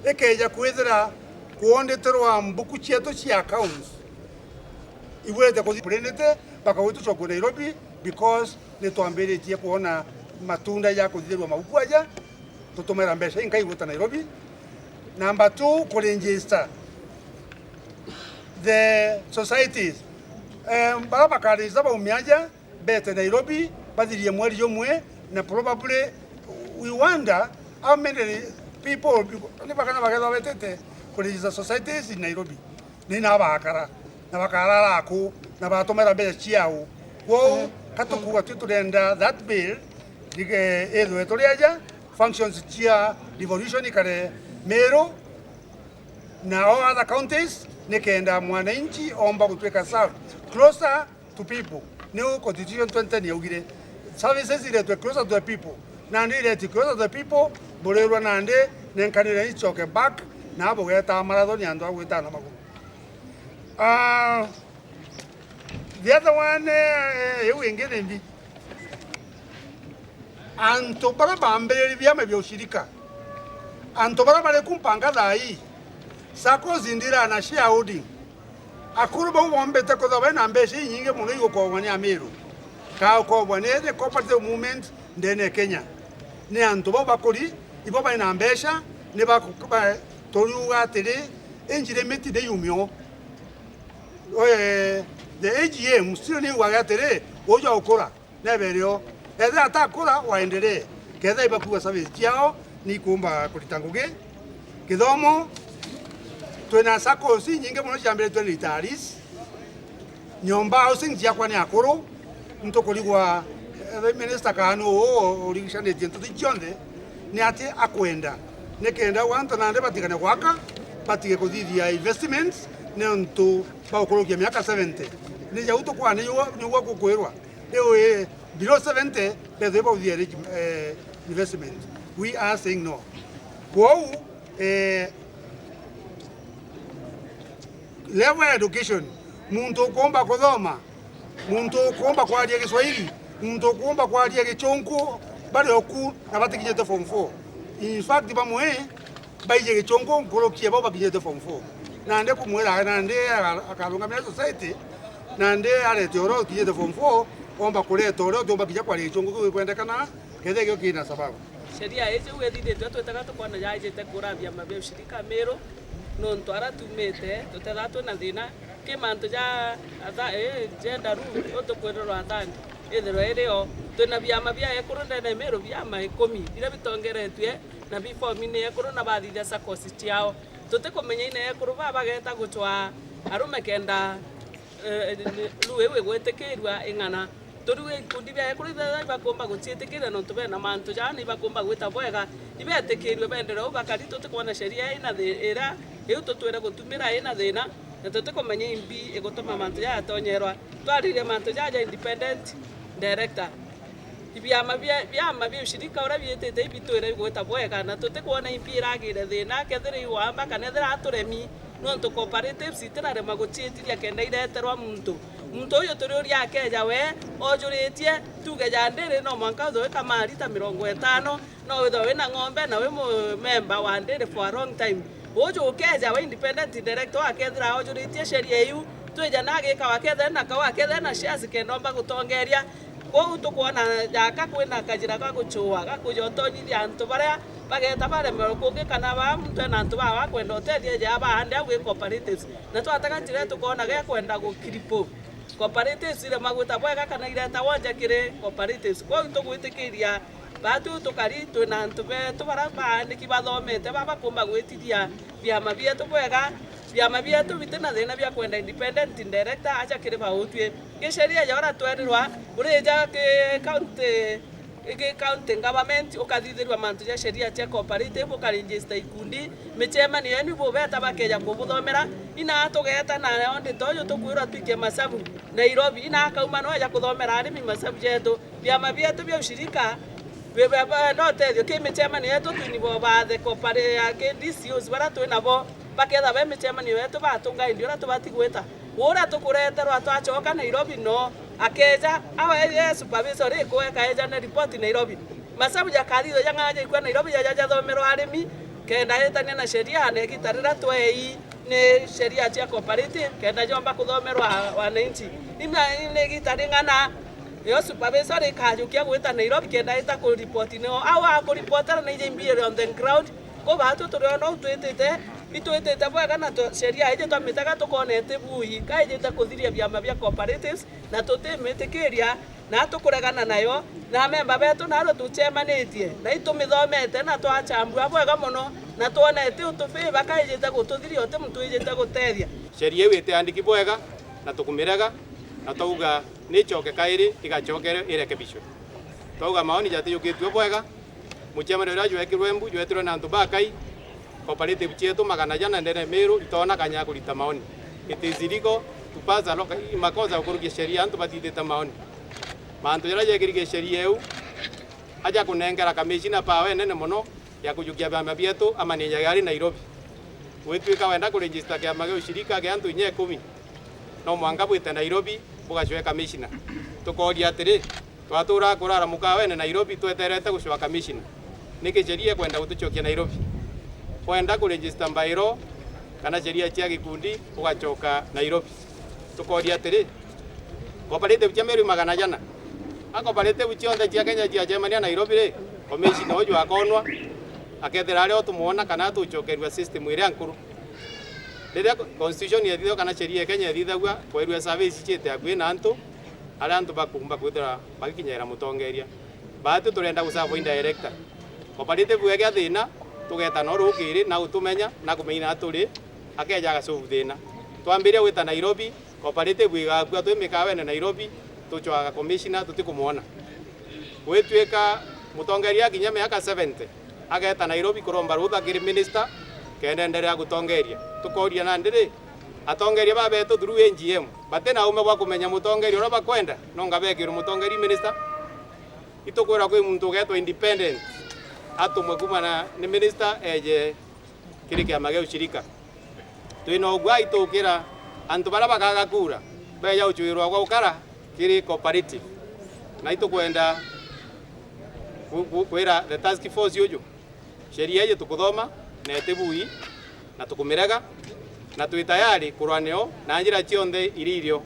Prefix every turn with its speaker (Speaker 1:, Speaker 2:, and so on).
Speaker 1: ekeja kwithira kuondeterwa mbuku cietu cia accounts iwete kuthiprenete mpaka witu choko Nairobi because ni twambiritie kuona matunda ya kuthirwa mabuku aja tutumira mbeca inkai guta Nairobi. Number 2, kuregister the societies bara bakariza ba umiaja bete Nairobi badhirie mweri yomwe na probably we wonder how many people ni bakana bageza betete kuregister societies in Nairobi ni na bakara na bakarara ako na batomera mbeca ciao wo katukuwa tuturenda that bill dige edo etoriaja functions cia devolution kare Meru na all other counties nikenda mwananchi omba kutweka serve closer to people. New constitution 2010 yaugire services ile to closer to the people na ndire to closer to the people borerwa nande nenkanira ichoke back na abo geta marathon yandu agwita na magu. The other one you ingine ndi anto bara bambere byama bya ushirika anto bara bale kumpanga dai sako zindira na shareholding akuru ba wombete ko da na mbeshi nyinge muno yuko kwa wani amiru ka ko bwane the cooperative movement ndene Kenya ne anto ba bakuri ibo ba na mbesha ne ba toruga tere enjire meti de yumyo the AGM still ni wa tere ojo okora ne berio eza atakora waendelee keza ibakuwa service yao ni kuomba kulitanguge kidomo twena sako si nyinge muno ciambere twe litaris nyomba housing cia kwa ni akuru ntokoligwa minister kanu origishane tinto tichonde ni ati akwenda nekenda wanto nande batikane gwaka batige kuthithia investments ne ntu baukorokia miaka 70 ni jauto kwa ni wa kukwirwa ewe below 70 they about the investment. We are saying no. Wow, level education. Muntu kuomba kudhoma, muntu kuomba kwa ajili ya Kiswahili, muntu kuomba kwa ajili ya Kichongo, bado yoku na bati kijete form 4. In fact, bamwe baije Kichongo nkorokia baba kijete form 4. Na ande kumwela na ande akalunga mena society na ande ale teoro kijete form 4. Omba kuleta ule omba kija kwa lichungu kwendekana kethe gyo kina sababu
Speaker 2: sheria hizi uethire twetaka tukona yaje kuravia mabia ushirika Meru no ntwara tumete tutethatwe na thina kimantu ja gender rule otukwirwa athandi ithiro irio twina biama bia ekurunda na Meru biama 10 ira bitongeretwe na before mine ekuru na bathithia sakosi ciao tutikumenya ine ekuru baba geta guchwa arume kenda luwe gwetekirwa ingana turiwe kundi bya kuri bya komba gucietekira no tube na mantu jani bakomba gwita bwega ibetekirwe bendera ubakari tutikwana sheria ina era eu tutwera gutumira ina thina na tutikomenya imbi igutuma mantu ya tonyerwa twarire mantu ya independent director ibiama bya ushirika ora bietete ibitwera gwita bwega na tutikwana imbi iragire thina kethiri wamba kana thira aturemi no to cooperatives itirare magucietiria kenda ireterwa muntu uyu turiuria akeja we ojuritie tuge jandire no mwanka tho kama lita 50 no witho wina ng'ombe na we member wa ndire for a long time ojo ukeja we independent director akethira ojuritie sheria yu tweja nagika waketha na kawa ketha na shares kendomba gutongeria ko tukuona jaka kwina kajira ka guchua ga kujotonyithia antu baria bageta bare merokunge kana ba mtu na antu ba kwenda hoteli ya ba ande agwe cooperatives na twataka njire tukona ge kwenda gukiripo cooperatives ile magwita bwega kana ireta wonje kire cooperatives ko tugwitikiria batu tukari twina antu be tubara ba ndiki bathomete baba kumba gwitiria biama bietu bwega biama bietu bitena thina bia kwenda independent director acha kire ba utwe gesheria ya ora twerwa ureja ke county government ukathithirwa mantu ya sheria cia cooperative ukaregister ikundi michema ni yani bo beta bakeja kubuthomera ina tugeta na onde toyo tukwira twike masabu Nairobi ina akauma no ya kuthomera arimi masabu jetu biama bietu bia ushirika beba no tethio ke michema ni yetu tunibo ba the cooperative ya ke DCOs bara twina bo baketha be michema ni yetu batunga indio ra tubatigweta ora tukureterwa twachoka Nairobi no akeja awe supervisor iko eka eja na report Nairobi masabu ya kadhiyo yanga ikwa Nairobi ya thomero arimi kenda itania na sheria na gitarira twei ni sheria cia cooperative kenda jomba kuthomerwa wananchi ni gitari ng'ana yo supervisor ikajukia gwita Nairobi kenda ita ku report no awa ku reportera na ije mbire on the ground ko batu turiona itwitete bwega na sheria ije twamitaga tukonete bui kaije kuthiria vyama vya cooperatives na tutimitikiria na tukuregana nayo na memba betu naro tuchemanitie na itumithomete na twachambua bwega muno na tuonete utufiba kaije gututhiria uti mtu ije gutethia
Speaker 3: sheria wite andiki bwega na tukumirega na twauga ni choke kairi igachokere irekebishwe twauga maoni jati yukitwe bwega muchemane ura jwekirwe mbu jwetirwe na antu bakai cooperative chetu magana jana ndene Meru itona kanya kulita maoni itiziriko tupaza loka makoza ukurugia sheria antu batiteta maoni mantu jara jekirige sheria eu aja kunengera kamishina pawe nene muno ya kujukia vyama vyetu ama ni yagari Nairobi wetwika wenda kuregister kya mage ushirika kya antu 10 no mwanga bwite Nairobi bugacwe kamishina tukoria atiri twatura kurara mukawe ne Nairobi tweterete gucwa kamishina niki sheria kwenda gutuchokia Nairobi kwenda kuregister mbairo kana sheria cia gikundi ugachoka Nairobi tukoria atiri cooperative cia Meru magana jana cooperative cionthe cia Kenya cia Germany Nairobi ri commissioner uju akonwa akethera ari otumuona kana tuchokerwa system ire ankuru rĩrĩa constitution yethithio kana sheria ya Kenya yethithagua kwerua service chete akuĩ na antu arĩa antu bakumba kwithira bagikinyera mutongeria batu turenda gusava indirector cooperative wege thina tugeta no rukiri na utumenya na kumenya aturi akeja gacubu thina twambirie gwita Nairobi cooperative igakua twimikawe na Nairobi tuchwaga commissioner tutikumuona gwitwika mutongeria kinya miaka 70 ageta Nairobi kuromba rutha kiri minister kendenderea gutongeria tukoria na ndiri atongeria babetu through NGM batena ume gwa kumenya mutongeria ora bakwenda no ngabekiro mutongeri minister itukwira kwi muntu getwa independent atumwe kumana ni minister eje kiri kya mage ushirika twino gwa itukira antu bara bakaga kura beya uchuirwa gwa ukara kiri cooperative na itukwenda kwira the task force yuju sheria yetu tukuthoma na etebui na tukumirega na tuitayari kurwanio na njira cionthe iririo